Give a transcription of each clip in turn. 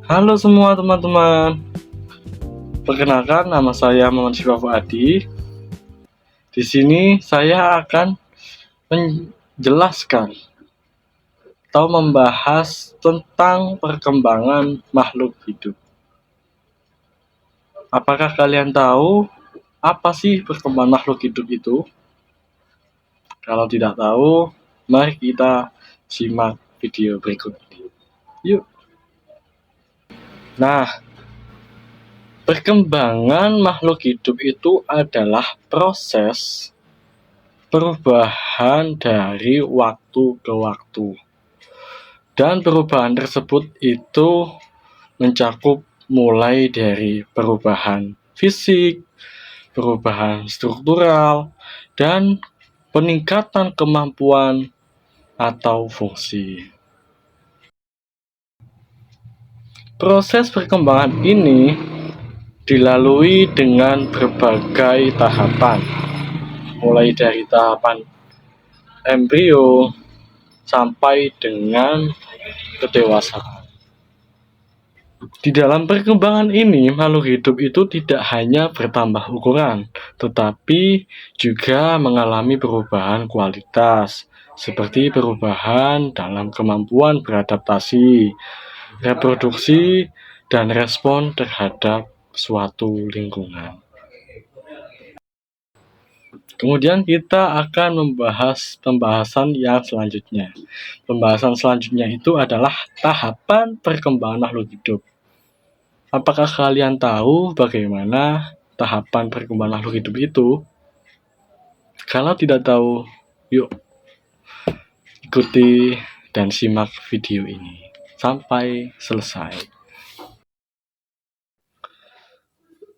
Halo semua teman-teman. Perkenalkan, nama saya Muhammad Syifa Fuadi. Di sini saya akan menjelaskan atau membahas tentang perkembangan makhluk hidup. Apakah kalian tahu apa sih perkembangan makhluk hidup itu? Kalau tidak tahu, mari kita simak video berikut ini. Yuk. Nah, perkembangan makhluk hidup itu adalah proses perubahan dari waktu ke waktu. Dan perubahan tersebut itu mencakup mulai dari perubahan fisik, perubahan struktural, dan peningkatan kemampuan atau fungsi. Proses perkembangan ini dilalui dengan berbagai tahapan, mulai dari tahapan embrio sampai dengan kedewasaan. Di dalam perkembangan ini, makhluk hidup itu tidak hanya bertambah ukuran, tetapi juga mengalami perubahan kualitas, seperti perubahan dalam kemampuan beradaptasi, reproduksi, dan respon terhadap suatu lingkungan. Kemudian kita akan membahas pembahasan yang selanjutnya. Pembahasan selanjutnya itu adalah tahapan perkembangan makhluk hidup. Apakah kalian tahu bagaimana tahapan perkembangan makhluk hidup itu? Kalau tidak tahu, yuk ikuti dan simak video ini sampai selesai.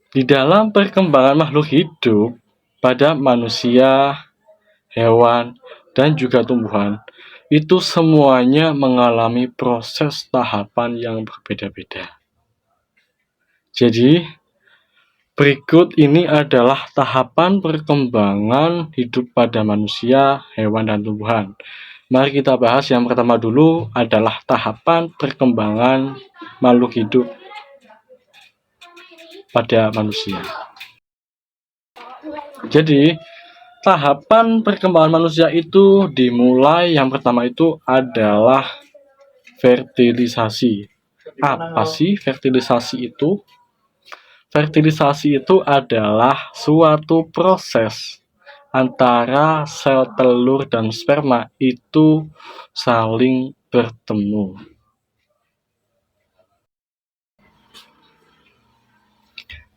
Di dalam perkembangan makhluk hidup, pada manusia, hewan, dan juga tumbuhan, itu semuanya mengalami proses tahapan yang berbeda-beda. Jadi, berikut ini adalah tahapan perkembangan hidup pada manusia, hewan, dan tumbuhan. Mari kita bahas yang pertama dulu adalah tahapan perkembangan makhluk hidup pada manusia. Jadi, tahapan perkembangan manusia itu dimulai, yang pertama itu adalah fertilisasi. Apa sih fertilisasi itu? Fertilisasi itu adalah suatu proses antara sel telur dan sperma itu saling bertemu.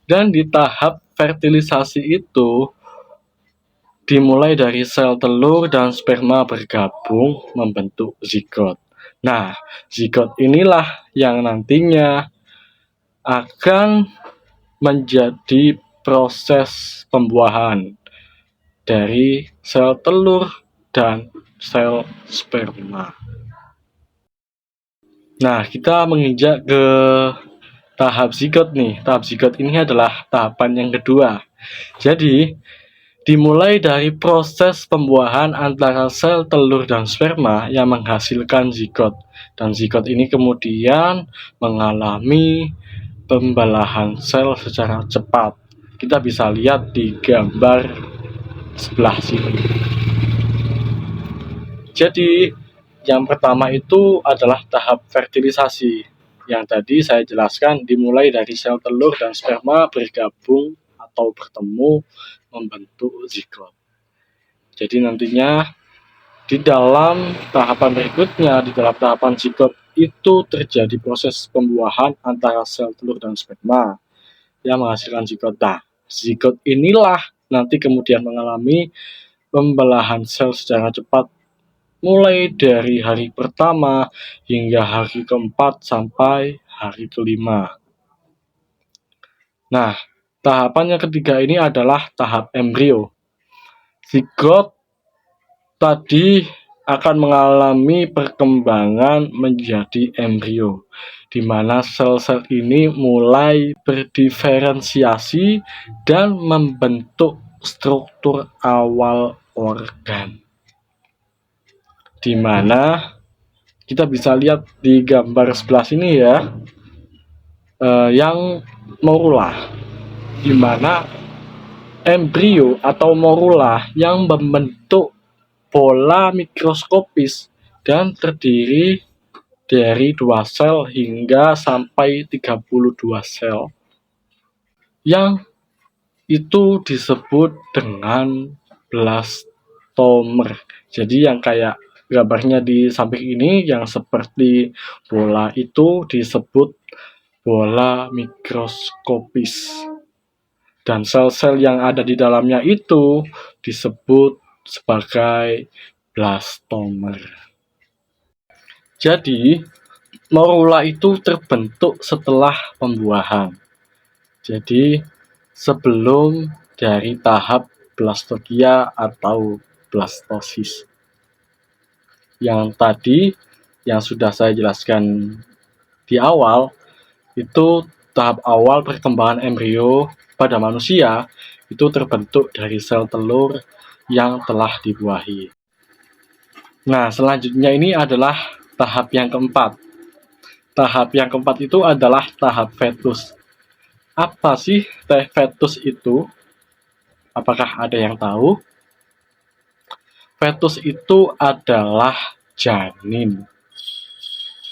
Dan di tahap fertilisasi itu dimulai dari sel telur dan sperma bergabung membentuk zigot. Nah, zigot inilah yang nantinya akan menjadi proses pembuahan dari sel telur dan sel sperma. Nah, kita menginjak ke tahap zigot nih. Tahap zigot ini adalah tahapan yang kedua. Jadi, dimulai dari proses pembuahan antara sel telur dan sperma yang menghasilkan zigot. Dan zigot ini kemudian mengalami pembelahan sel secara cepat. Kita bisa lihat di gambar sebelah sini. Jadi, yang pertama itu adalah tahap fertilisasi. Yang tadi saya jelaskan dimulai dari sel telur dan sperma bergabung atau bertemu membentuk zigot. Jadi nantinya di dalam tahapan berikutnya, di dalam tahapan zigot itu terjadi proses pembuahan antara sel telur dan sperma yang menghasilkan zigot. Nah, zigot inilah nanti kemudian mengalami pembelahan sel secara cepat mulai dari hari pertama hingga hari keempat sampai hari kelima. Nah, tahapan yang ketiga ini adalah tahap embrio. Zigot tadi akan mengalami perkembangan menjadi embrio, di mana sel-sel ini mulai berdiferensiasi dan membentuk struktur awal organ. Di mana kita bisa lihat di gambar sebelah sini ya. yang morula, di mana embrio atau morula yang membentuk bola mikroskopis dan terdiri dari 2 sel hingga sampai 32 sel, yang itu disebut dengan blastomer. Jadi yang kayak gambarnya di samping ini yang seperti bola itu disebut bola mikroskopis, dan sel-sel yang ada di dalamnya itu disebut sebagai blastomer. Jadi morula itu terbentuk setelah pembuahan. Jadi sebelum dari tahap blastokia atau blastosis. Yang tadi yang sudah saya jelaskan di awal, itu tahap awal perkembangan embrio pada manusia itu terbentuk dari sel telur yang telah dibuahi. Nah, selanjutnya ini adalah tahap yang keempat. Tahap yang keempat itu adalah tahap fetus. Apa sih fetus itu? Apakah ada yang tahu? Fetus itu adalah janin.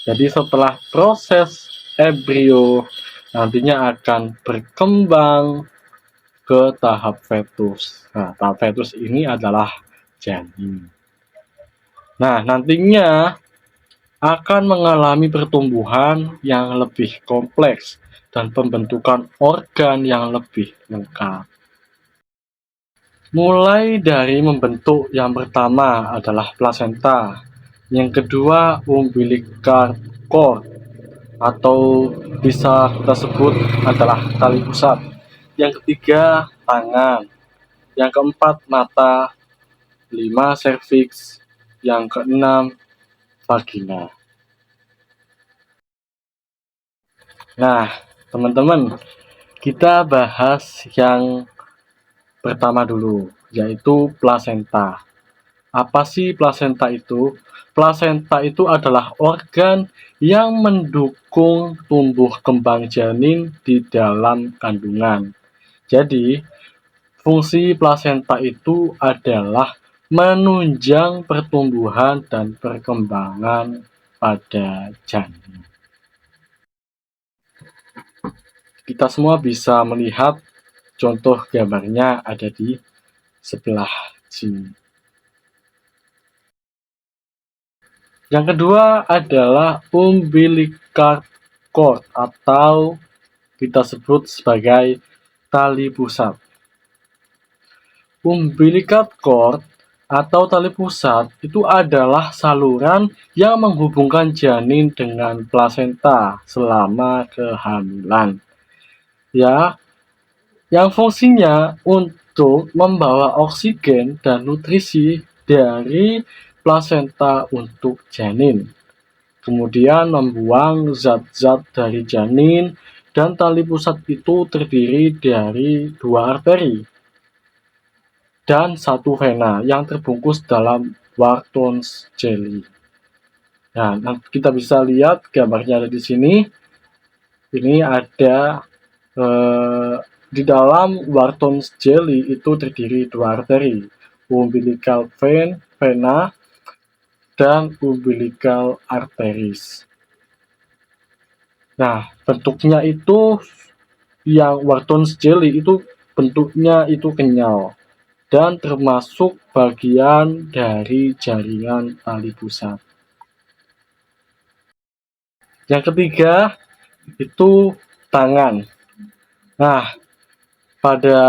Jadi setelah proses embrio nantinya akan berkembang ke tahap fetus. Nah, tahap fetus ini adalah janin. Nah, nantinya akan mengalami pertumbuhan yang lebih kompleks dan pembentukan organ yang lebih lengkap. Mulai dari membentuk yang pertama adalah plasenta, yang kedua umbilical cord atau bisa kita sebut adalah tali pusat, yang ketiga tangan, yang keempat mata, 5 serviks, yang keenam vagina. Nah, teman-teman, kita bahas yang pertama dulu, yaitu plasenta. Apa sih plasenta itu? Plasenta itu adalah organ yang mendukung tumbuh kembang janin di dalam kandungan. Jadi, fungsi plasenta itu adalah menunjang pertumbuhan dan perkembangan pada janin. Kita semua bisa melihat contoh gambarnya ada di sebelah sini. Yang kedua adalah umbilical cord atau kita sebut sebagai tali pusat. Umbilical cord atau tali pusat itu adalah saluran yang menghubungkan janin dengan plasenta selama kehamilan. Ya, yang fungsinya untuk membawa oksigen dan nutrisi dari plasenta untuk janin. Kemudian membuang zat-zat dari janin, dan tali pusat itu terdiri dari 2 arteri dan 1 vena yang terbungkus dalam Wharton's jelly. Nah, kita bisa lihat gambarnya ada di sini. Ini ada di dalam Wharton's jelly itu terdiri 2 arteri, umbilical vena dan umbilical arteries. Nah, bentuknya itu yang Wharton's jelly itu bentuknya itu kenyal dan termasuk bagian dari jaringan tali pusat. Yang ketiga itu tangan. Nah, pada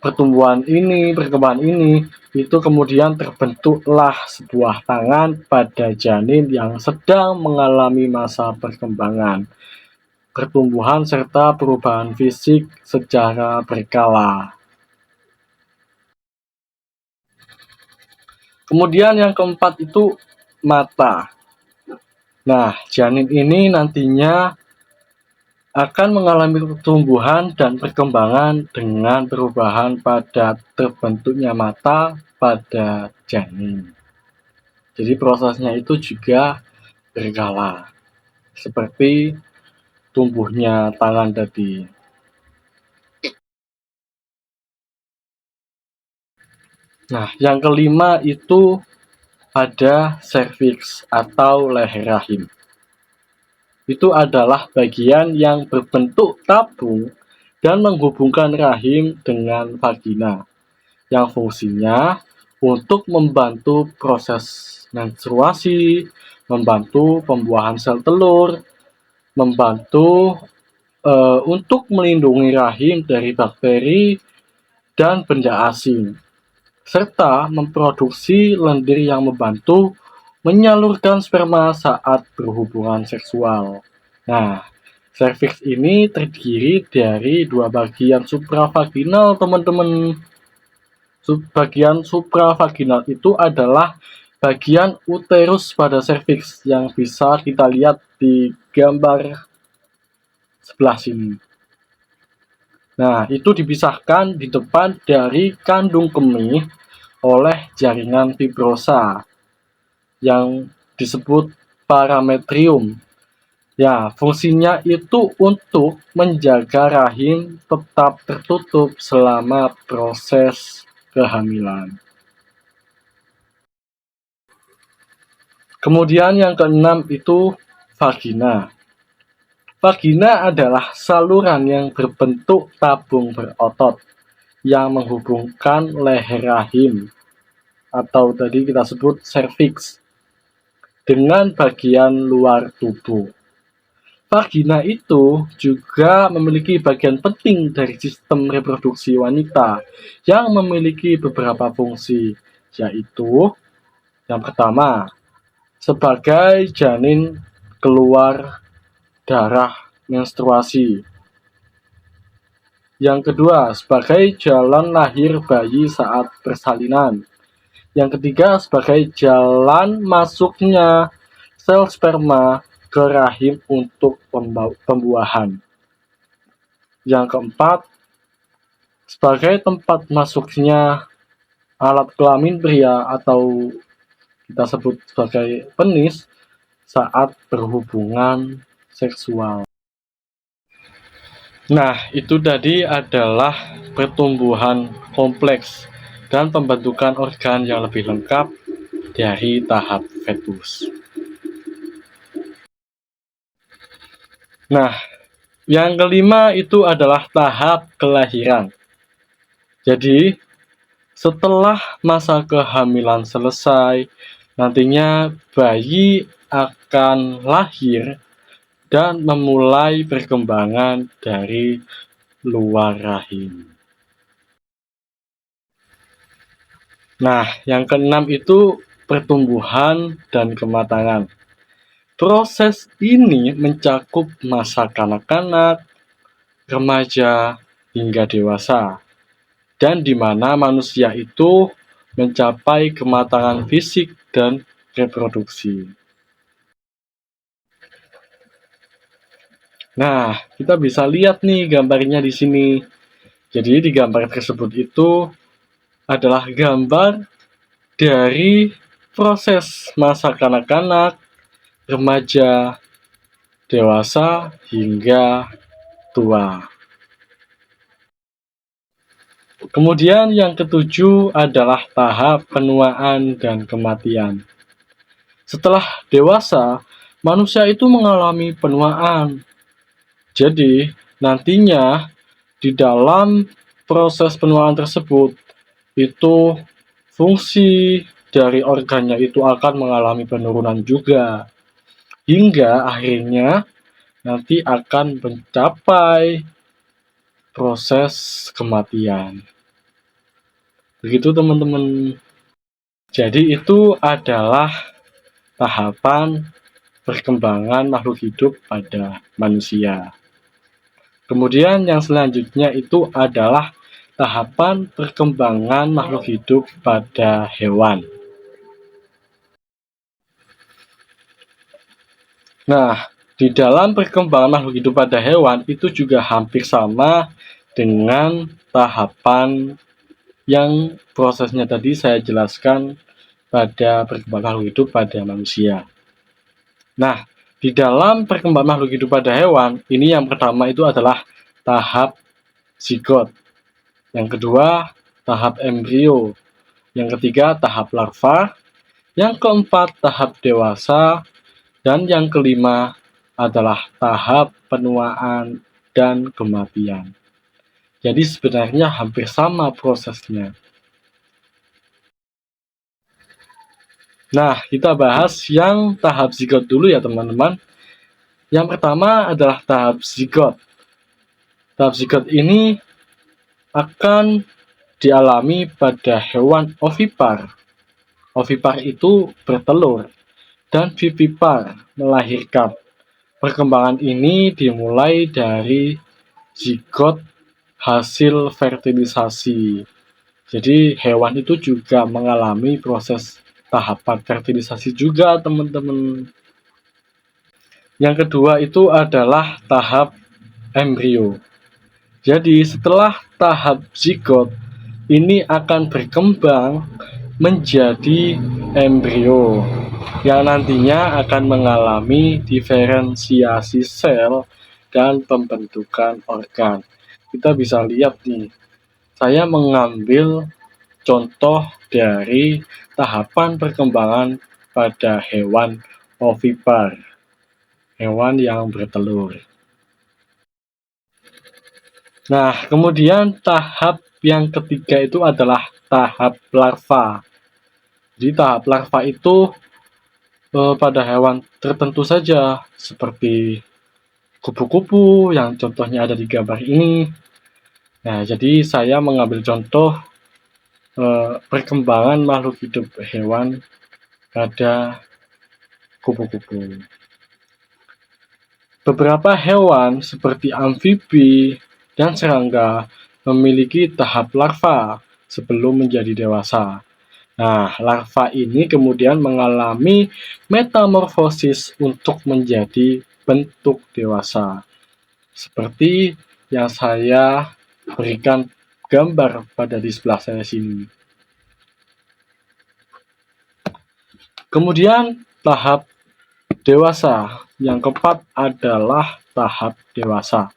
perkembangan ini itu kemudian terbentuklah sebuah tangan pada janin yang sedang mengalami masa perkembangan, pertumbuhan serta perubahan fisik secara berkala. Kemudian yang keempat itu mata. Nah, janin ini nantinya akan mengalami pertumbuhan dan perkembangan dengan perubahan pada terbentuknya mata pada janin. Jadi prosesnya itu juga berkala, seperti tumbuhnya tangan tadi. Nah, yang kelima itu ada serviks atau leher rahim. Itu adalah bagian yang berbentuk tabung dan menghubungkan rahim dengan vagina, yang fungsinya untuk membantu proses menstruasi, membantu pembuahan sel telur, membantu untuk melindungi rahim dari bakteri dan benda asing, serta memproduksi lendir yang membantu menyalurkan sperma saat berhubungan seksual. Nah, serviks ini terdiri dari dua bagian supravaginal, teman-teman. Bagian supravaginal itu adalah bagian uterus pada serviks yang bisa kita lihat di gambar sebelah sini. Nah, itu dipisahkan di depan dari kandung kemih oleh jaringan fibrosa yang disebut parametrium. Ya, fungsinya itu untuk menjaga rahim tetap tertutup selama proses kehamilan. Kemudian yang keenam itu vagina. Vagina adalah saluran yang berbentuk tabung berotot yang menghubungkan leher rahim atau tadi kita sebut serviks dengan bagian luar tubuh. Vagina itu juga memiliki bagian penting dari sistem reproduksi wanita yang memiliki beberapa fungsi, yaitu yang pertama, sebagai janin keluar darah menstruasi. Yang kedua, sebagai jalan lahir bayi saat persalinan. Yang ketiga, sebagai jalan masuknya sel sperma ke rahim untuk pembuahan. Yang keempat, sebagai tempat masuknya alat kelamin pria atau kita sebut sebagai penis saat berhubungan seksual. Nah, itu tadi adalah pertumbuhan kompleks dan pembentukan organ yang lebih lengkap dari tahap fetus. Nah, yang kelima itu adalah tahap kelahiran. Jadi, setelah masa kehamilan selesai, nantinya bayi akan lahir dan memulai perkembangan dari luar rahim. Nah, yang keenam itu pertumbuhan dan kematangan. Proses ini mencakup masa kanak-kanak, remaja, hingga dewasa, dan di mana manusia itu mencapai kematangan fisik dan reproduksi. Nah, kita bisa lihat nih gambarnya di sini. Jadi di gambar tersebut itu adalah gambar dari proses masa kanak-kanak, remaja, dewasa, hingga tua. Kemudian yang ketujuh adalah tahap penuaan dan kematian. Setelah dewasa, manusia itu mengalami penuaan. Jadi, nantinya di dalam proses penuaan tersebut, itu fungsi dari organnya itu akan mengalami penurunan juga. Hingga akhirnya nanti akan mencapai proses kematian. Begitu teman-teman. Jadi itu adalah tahapan perkembangan makhluk hidup pada manusia. Kemudian yang selanjutnya itu adalah tahapan perkembangan makhluk hidup pada hewan. Nah, di dalam perkembangan makhluk hidup pada hewan itu juga hampir sama dengan tahapan yang prosesnya tadi saya jelaskan pada perkembangan makhluk hidup pada manusia. Nah, Di dalam perkembangan makhluk hidup pada hewan, ini yang pertama itu adalah tahap zigot, yang kedua tahap embrio, yang ketiga tahap larva, yang keempat tahap dewasa, dan yang kelima adalah tahap penuaan dan kematian. Jadi sebenarnya hampir sama prosesnya. Nah, kita bahas yang tahap zigot dulu ya teman-teman. Yang pertama adalah tahap zigot. Tahap zigot ini akan dialami pada hewan ovipar. Ovipar itu bertelur dan vivipar melahirkan. Perkembangan ini dimulai dari zigot hasil fertilisasi. Jadi hewan itu juga mengalami proses tahapan fertilisasi juga teman-teman. Yang kedua itu adalah tahap embrio. Jadi setelah tahap zigot ini akan berkembang menjadi embrio yang nantinya akan mengalami diferensiasi sel dan pembentukan organ. Kita bisa lihat nih, saya mengambil contoh dari tahapan perkembangan pada hewan ovipar, hewan yang bertelur. Nah, kemudian tahap yang ketiga itu adalah tahap larva. Jadi tahap larva itu pada hewan tertentu saja, seperti kupu-kupu yang contohnya ada di gambar ini. Nah, jadi saya mengambil contoh perkembangan makhluk hidup hewan pada kupu-kupu. Beberapa hewan seperti amfibi dan serangga memiliki tahap larva sebelum menjadi dewasa. Nah, larva ini kemudian mengalami metamorfosis untuk menjadi bentuk dewasa. Seperti yang saya berikan gambar pada di sebelah saya sini. Kemudian tahap dewasa, yang keempat adalah tahap dewasa.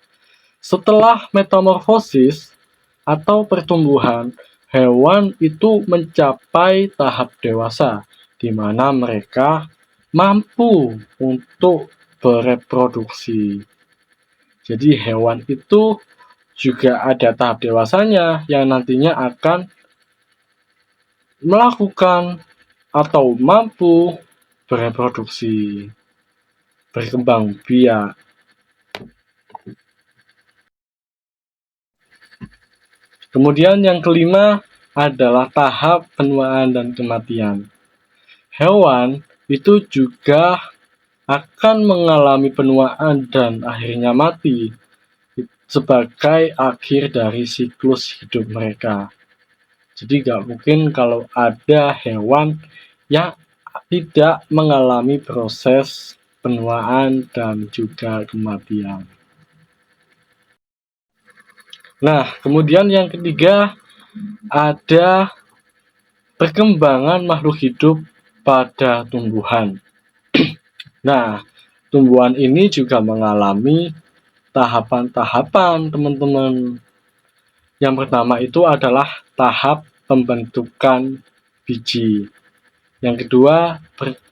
Setelah metamorfosis atau pertumbuhan, hewan itu mencapai tahap dewasa, di mana mereka mampu untuk bereproduksi. Jadi hewan itu juga ada tahap dewasanya yang nantinya akan melakukan atau mampu bereproduksi, berkembang biak. Kemudian yang kelima adalah tahap penuaan dan kematian. Hewan itu juga akan mengalami penuaan dan akhirnya mati sebagai akhir dari siklus hidup mereka. Jadi nggak mungkin kalau ada hewan yang tidak mengalami proses penuaan dan juga kematian. Nah, kemudian yang ketiga ada perkembangan makhluk hidup pada tumbuhan. Nah, tumbuhan ini juga mengalami tahapan-tahapan, teman-teman. Yang pertama itu adalah tahap pembentukan biji. Yang kedua,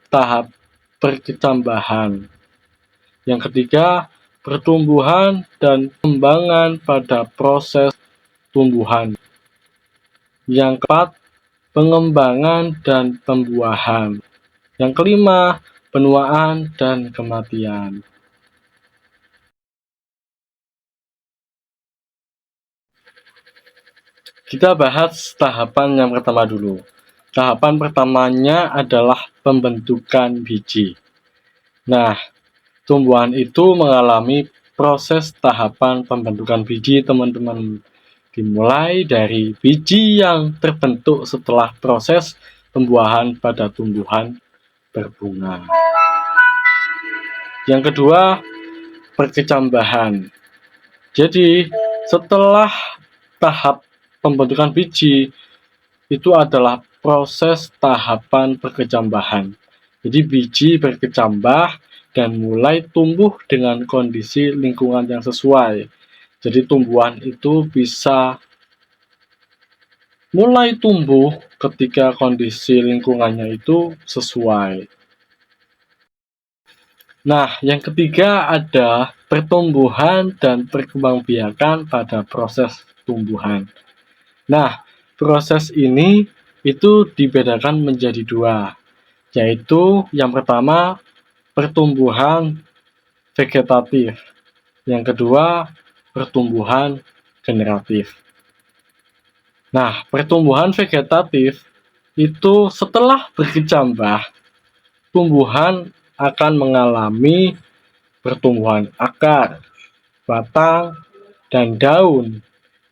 tahap perkecambahan. Yang ketiga, pertumbuhan dan pengembangan pada proses tumbuhan. Yang keempat, pengembangan dan pembuahan. Yang kelima, penuaan dan kematian. Kita bahas tahapan yang pertama dulu. Tahapan pertamanya adalah pembentukan biji. Nah, tumbuhan itu mengalami proses tahapan pembentukan biji, teman-teman. Dimulai dari biji yang terbentuk setelah proses pembuahan pada tumbuhan berbunga. Yang kedua, perkecambahan. Jadi, setelah tahap pembentukan biji, itu adalah proses tahapan perkecambahan. Jadi biji berkecambah dan mulai tumbuh dengan kondisi lingkungan yang sesuai. Jadi tumbuhan itu bisa mulai tumbuh ketika kondisi lingkungannya itu sesuai. Nah, yang ketiga ada pertumbuhan dan perkembangbiakan pada proses tumbuhan. Nah, proses ini itu dibedakan menjadi dua, yaitu yang pertama pertumbuhan vegetatif, yang kedua pertumbuhan generatif. Nah, pertumbuhan vegetatif itu setelah berkecambah, tumbuhan akan mengalami pertumbuhan akar, batang, dan daun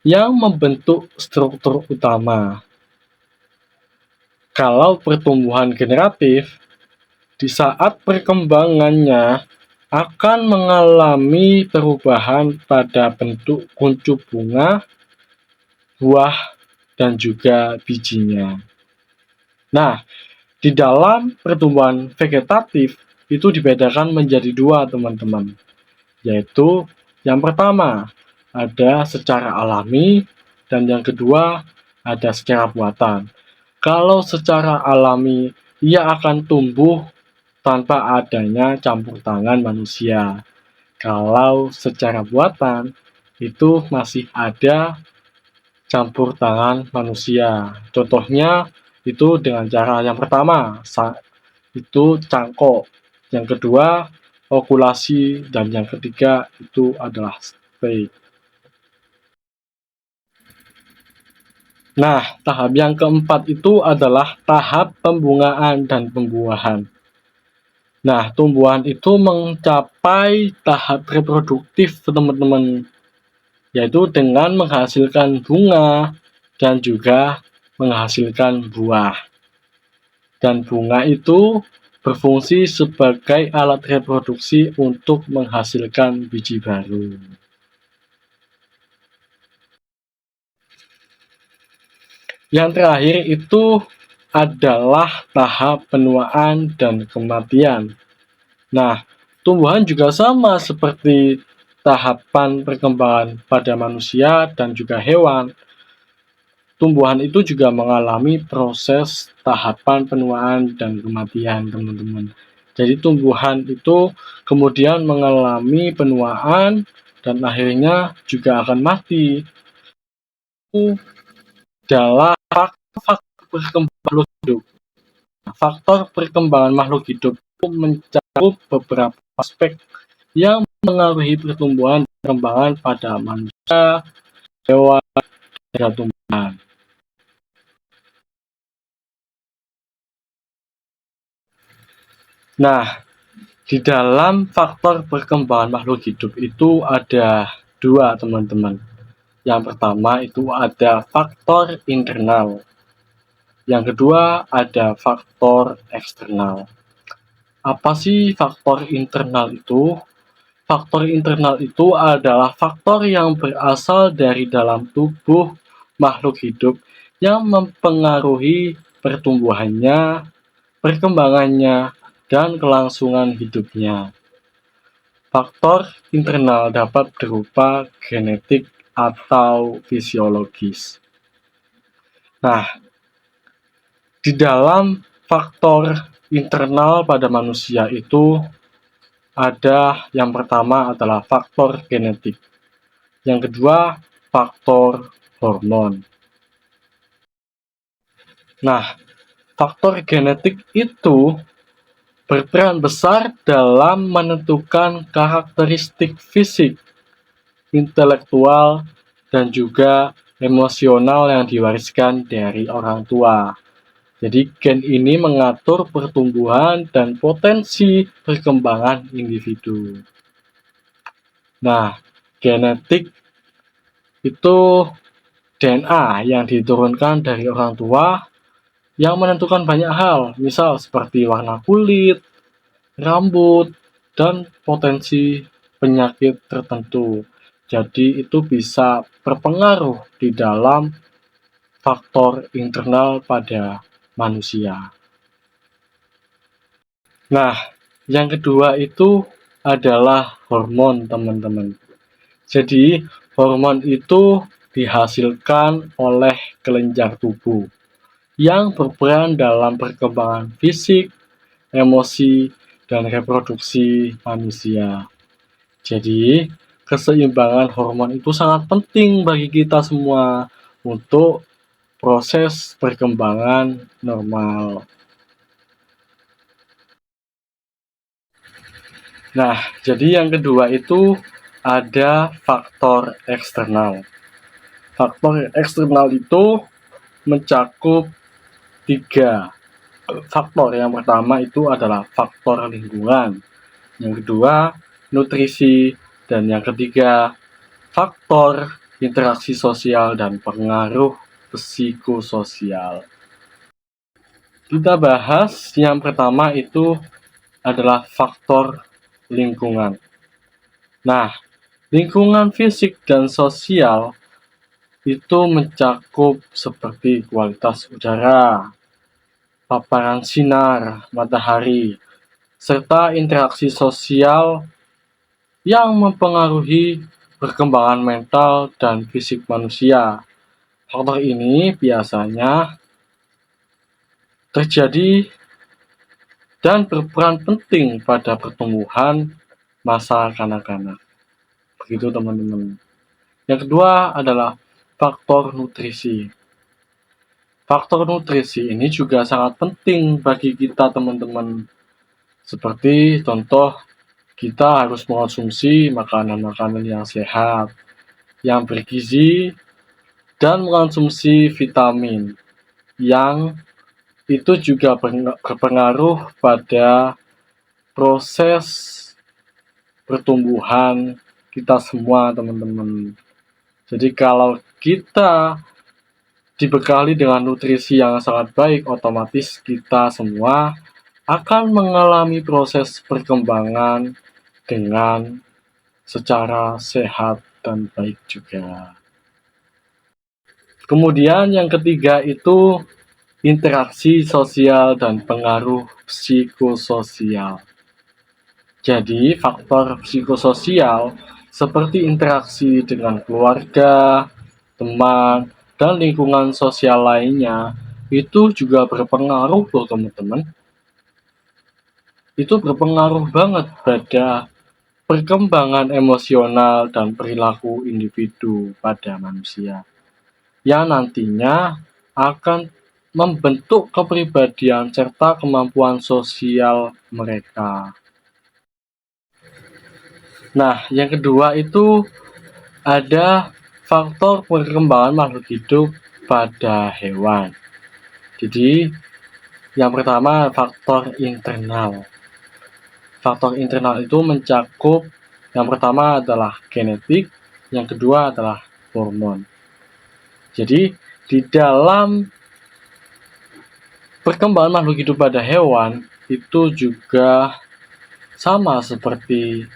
yang membentuk struktur utama. Kalau pertumbuhan generatif, di saat perkembangannya akan mengalami perubahan pada bentuk kuncup bunga, buah, dan juga bijinya. Nah, di dalam pertumbuhan vegetatif itu dibedakan menjadi dua, teman-teman. Yaitu yang pertama ada secara alami dan yang kedua ada secara buatan. Kalau secara alami ia akan tumbuh tanpa adanya campur tangan manusia. Kalau secara buatan itu masih ada campur tangan manusia. Contohnya itu dengan cara yang pertama itu cangkok, yang kedua okulasi, dan yang ketiga itu adalah steak. Nah, tahap yang keempat itu adalah tahap pembungaan dan pembuahan. Nah, tumbuhan itu mencapai tahap reproduktif, teman-teman, yaitu dengan menghasilkan bunga dan juga menghasilkan buah. Dan bunga itu berfungsi sebagai alat reproduksi untuk menghasilkan biji baru. Yang terakhir itu adalah tahap penuaan dan kematian. Nah, tumbuhan juga sama seperti tahapan perkembangan pada manusia dan juga hewan. Tumbuhan itu juga mengalami proses tahapan penuaan dan kematian, teman-teman. Jadi tumbuhan itu kemudian mengalami penuaan dan akhirnya juga akan mati. Adalah faktor perkembangan makhluk hidup. Faktor perkembangan makhluk hidup itu mencakup beberapa aspek yang mengaruhi pertumbuhan dan perkembangan pada manusia, hewan, dan tumbuhan. Nah, di dalam faktor perkembangan makhluk hidup itu ada dua, teman-teman. Yang pertama itu ada faktor internal. Yang kedua ada faktor eksternal. Apa sih faktor internal itu? Faktor internal itu adalah faktor yang berasal dari dalam tubuh makhluk hidup yang mempengaruhi pertumbuhannya, perkembangannya, dan kelangsungan hidupnya. Faktor internal dapat berupa genetik atau fisiologis. Nah, di dalam faktor internal pada manusia itu ada yang pertama adalah faktor genetik. Yang kedua, faktor hormon. Nah, faktor genetik itu berperan besar dalam menentukan karakteristik fisik, intelektual, dan juga emosional yang diwariskan dari orang tua. Jadi gen ini mengatur pertumbuhan dan potensi perkembangan individu. Nah, genetik itu DNA yang diturunkan dari orang tua yang menentukan banyak hal, misal seperti warna kulit, rambut, dan potensi penyakit tertentu. Jadi itu bisa berpengaruh di dalam faktor internal pada manusia. Nah, Yang kedua itu adalah hormon, teman-teman. Jadi, hormon itu dihasilkan oleh kelenjar tubuh yang berperan dalam perkembangan fisik, emosi, dan reproduksi manusia. Jadi, keseimbangan hormon itu sangat penting bagi kita semua untuk proses perkembangan normal. Nah, jadi yang kedua itu ada faktor eksternal. Faktor eksternal itu mencakup 3 faktor. Yang pertama itu adalah faktor lingkungan, yang kedua nutrisi, dan yang ketiga faktor interaksi sosial dan pengaruh psikososial. Kita bahas yang pertama itu adalah faktor lingkungan. Nah, lingkungan fisik dan sosial itu mencakup seperti kualitas udara, paparan sinar matahari, serta interaksi sosial yang mempengaruhi perkembangan mental dan fisik manusia. Faktor ini biasanya terjadi dan berperan penting pada pertumbuhan masa kanak-kanak. Begitu teman-teman. Yang kedua adalah faktor nutrisi. Faktor nutrisi ini juga sangat penting bagi kita teman-teman. Seperti contoh, kita harus mengonsumsi makanan-makanan yang sehat, yang bergizi, dan mengonsumsi vitamin yang itu juga berpengaruh pada proses pertumbuhan kita semua teman-teman. Jadi kalau kita dibekali dengan nutrisi yang sangat baik, otomatis kita semua akan mengalami proses perkembangan dengan secara sehat dan baik juga. Kemudian yang ketiga itu interaksi sosial dan pengaruh psikososial. Jadi faktor psikososial seperti interaksi dengan keluarga, teman, dan lingkungan sosial lainnya itu juga berpengaruh loh teman-teman. Itu berpengaruh banget pada perkembangan emosional dan perilaku individu pada manusia, yang nantinya akan membentuk kepribadian serta kemampuan sosial mereka. Nah, yang kedua itu ada faktor perkembangan makhluk hidup pada hewan. Jadi, yang pertama faktor internal. Faktor internal itu mencakup yang pertama adalah genetik, yang kedua adalah hormon. Jadi, di dalam perkembangan makhluk hidup pada hewan itu juga sama seperti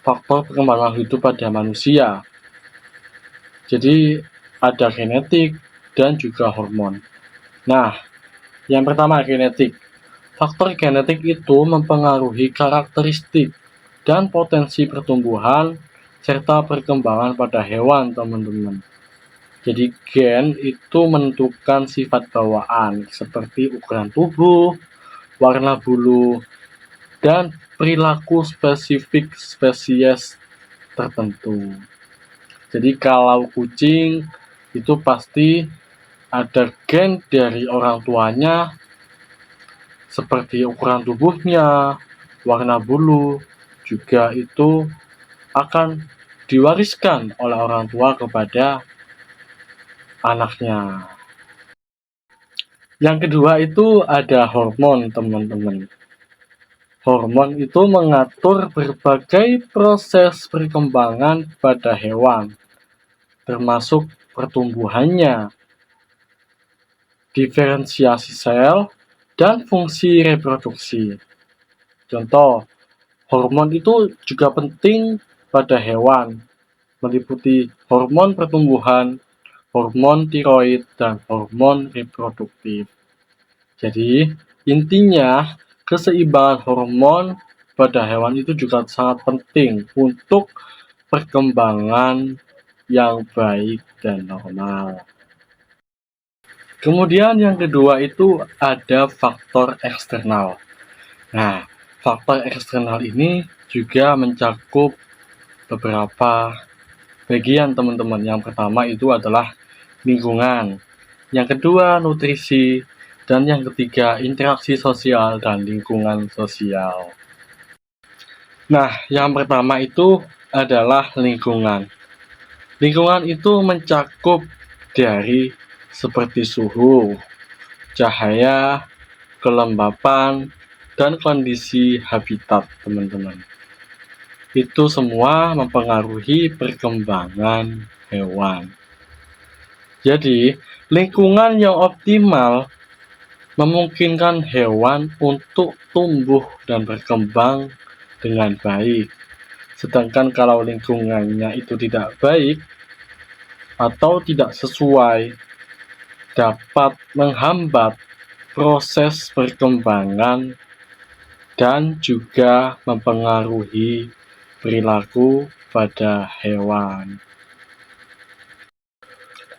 faktor perkembangan makhluk hidup pada manusia. Jadi, ada genetik dan juga hormon. Nah, yang pertama genetik. Faktor genetik itu mempengaruhi karakteristik dan potensi pertumbuhan serta perkembangan pada hewan, teman-teman. Jadi gen itu menentukan sifat bawaan seperti ukuran tubuh, warna bulu, dan perilaku spesifik spesies tertentu. Jadi kalau kucing itu pasti ada gen dari orang tuanya seperti ukuran tubuhnya, warna bulu, juga itu akan diwariskan oleh orang tua kepada anaknya. Yang kedua itu ada hormon, teman-teman. Hormon itu mengatur berbagai proses perkembangan pada hewan, termasuk pertumbuhannya, diferensiasi sel, dan fungsi reproduksi. Contoh, hormon itu juga penting pada hewan, meliputi hormon pertumbuhan, hormon tiroid, dan hormon reproduktif. Jadi, intinya keseimbangan hormon pada hewan itu juga sangat penting untuk perkembangan yang baik dan normal. Kemudian yang kedua itu ada faktor eksternal. Nah, faktor eksternal ini juga mencakup beberapa bagian teman-teman. Yang pertama itu adalah lingkungan, yang kedua nutrisi, dan yang ketiga interaksi sosial dan lingkungan sosial. Nah, yang pertama itu adalah lingkungan. Lingkungan itu mencakup dari seperti suhu, cahaya, kelembapan, dan kondisi habitat, teman-teman. Itu semua mempengaruhi perkembangan hewan. Jadi, lingkungan yang optimal memungkinkan hewan untuk tumbuh dan berkembang dengan baik. Sedangkan kalau lingkungannya itu tidak baik atau tidak sesuai, dapat menghambat proses perkembangan dan juga mempengaruhi perilaku pada hewan.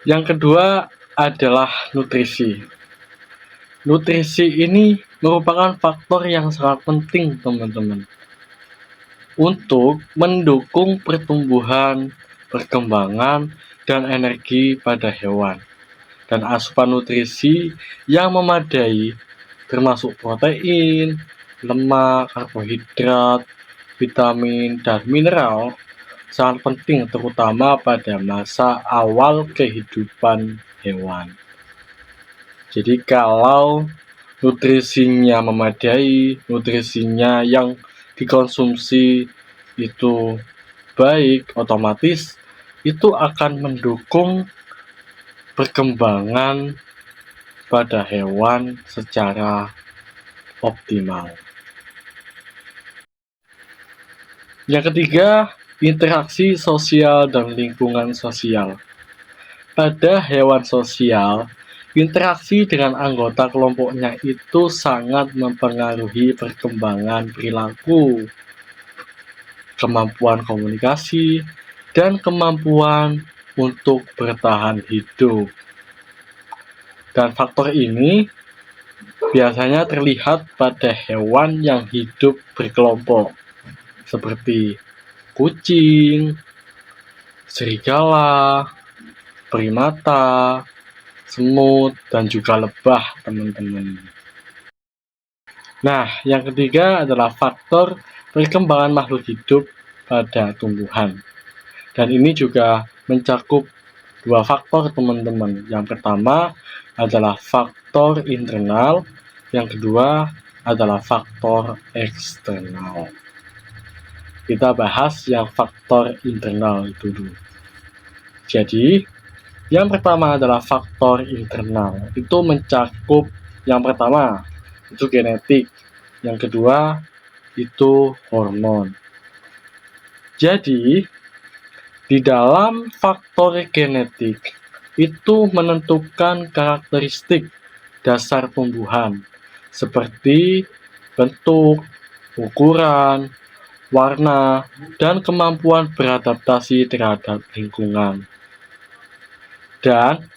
Yang kedua adalah nutrisi. Nutrisi ini merupakan faktor yang sangat penting, teman-teman, untuk mendukung pertumbuhan, perkembangan, dan energi pada hewan. Dan asupan nutrisi yang memadai termasuk protein, lemak, karbohidrat, vitamin, dan mineral sangat penting terutama pada masa awal kehidupan hewan. Jadi kalau nutrisinya memadai, nutrisinya yang dikonsumsi itu baik, otomatis itu akan mendukung perkembangan pada hewan secara optimal. Yang ketiga, interaksi sosial dan lingkungan sosial. Pada hewan sosial, interaksi dengan anggota kelompoknya itu sangat mempengaruhi perkembangan perilaku, kemampuan komunikasi, dan kemampuan untuk bertahan hidup. Dan faktor ini biasanya terlihat pada hewan yang hidup berkelompok, seperti kucing, serigala, primata, semut, dan juga lebah, teman-teman. Nah, yang ketiga adalah faktor perkembangan makhluk hidup pada tumbuhan. Dan ini juga mencakup dua faktor, teman-teman. Yang pertama adalah faktor internal, yang kedua adalah faktor eksternal. Kita bahas yang faktor internal itu dulu. Jadi, yang pertama adalah faktor internal. Itu mencakup yang pertama itu genetik, yang kedua itu hormon. Jadi, di dalam faktor genetik itu menentukan karakteristik dasar tumbuhan seperti bentuk, ukuran, warna, dan kemampuan beradaptasi terhadap lingkungan. Dan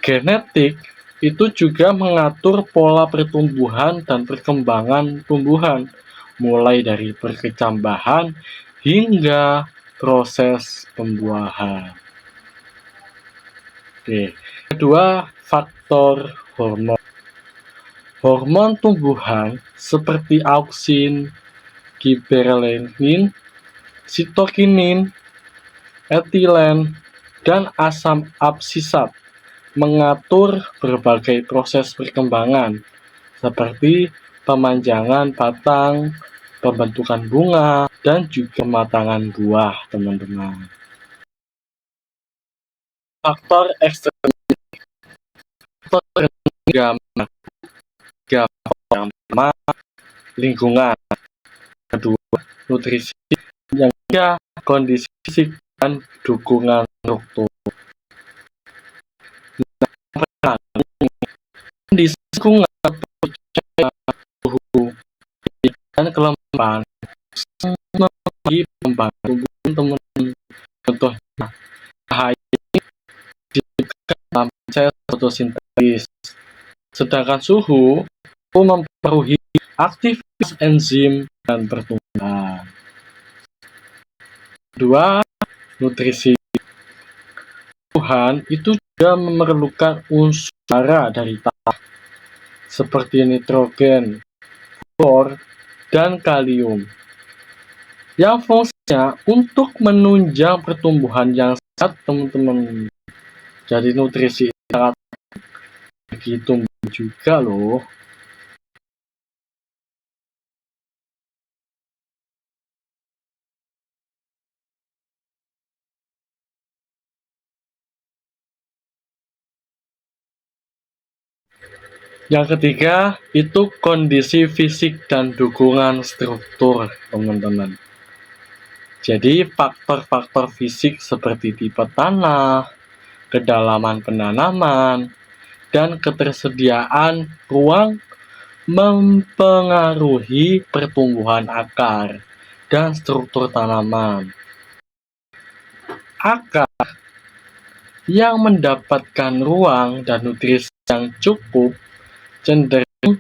genetik itu juga mengatur pola pertumbuhan dan perkembangan tumbuhan, mulai dari perkecambahan hingga proses pembuahan. Oke. Kedua, faktor hormon. Hormon tumbuhan seperti auksin, giberelin, sitokinin, etilen, dan asam absisat mengatur berbagai proses perkembangan seperti pemanjangan batang, pembentukan bunga, dan juga pematangan buah, teman-teman. Faktor eksternal yang pertama lingkungan, kedua nutrisi, yang ketiga kondisi fisik dan dukungan struktur. Di lingkungan, suhu, dan kelembapan membagi pembantu tumbuhan teman-teman. Contohnya, cahaya ini diberikan dalam proses fotosintesis, sedangkan suhu itu mempengaruhi aktivitas enzim dan pertumbuhan. Kedua, nutrisi. Tumbuhan itu juga memerlukan unsur hara dari tanah seperti nitrogen, fosfor, dan kalium yang fungsinya untuk menunjang pertumbuhan yang sehat, teman-teman. Jadi nutrisi sangat bagi tumbuh juga loh. Yang ketiga itu kondisi fisik dan dukungan struktur, teman-teman. Jadi faktor-faktor fisik seperti tipe tanah, kedalaman penanaman, dan ketersediaan ruang mempengaruhi pertumbuhan akar dan struktur tanaman. Akar yang mendapatkan ruang dan nutrisi yang cukup cenderung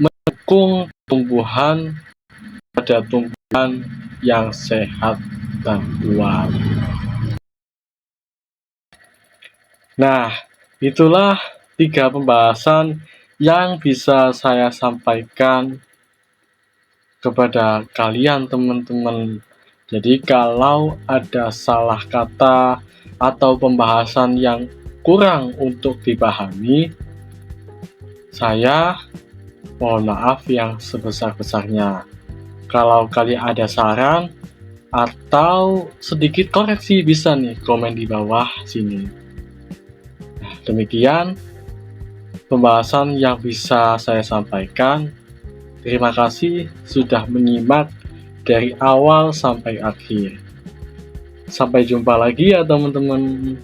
mendukung tumbuhan pada tumbuhan yang sehat dan kuat. Nah, itulah 3 pembahasan yang bisa saya sampaikan kepada kalian, teman-teman. Jadi kalau ada salah kata atau pembahasan yang kurang untuk dipahami, saya mohon maaf yang sebesar-besarnya. Kalau kalian ada saran atau sedikit koreksi, bisa nih komen di bawah sini. Nah, demikian pembahasan yang bisa saya sampaikan. Terima kasih sudah menyimak dari awal sampai akhir. Sampai jumpa lagi ya teman-teman.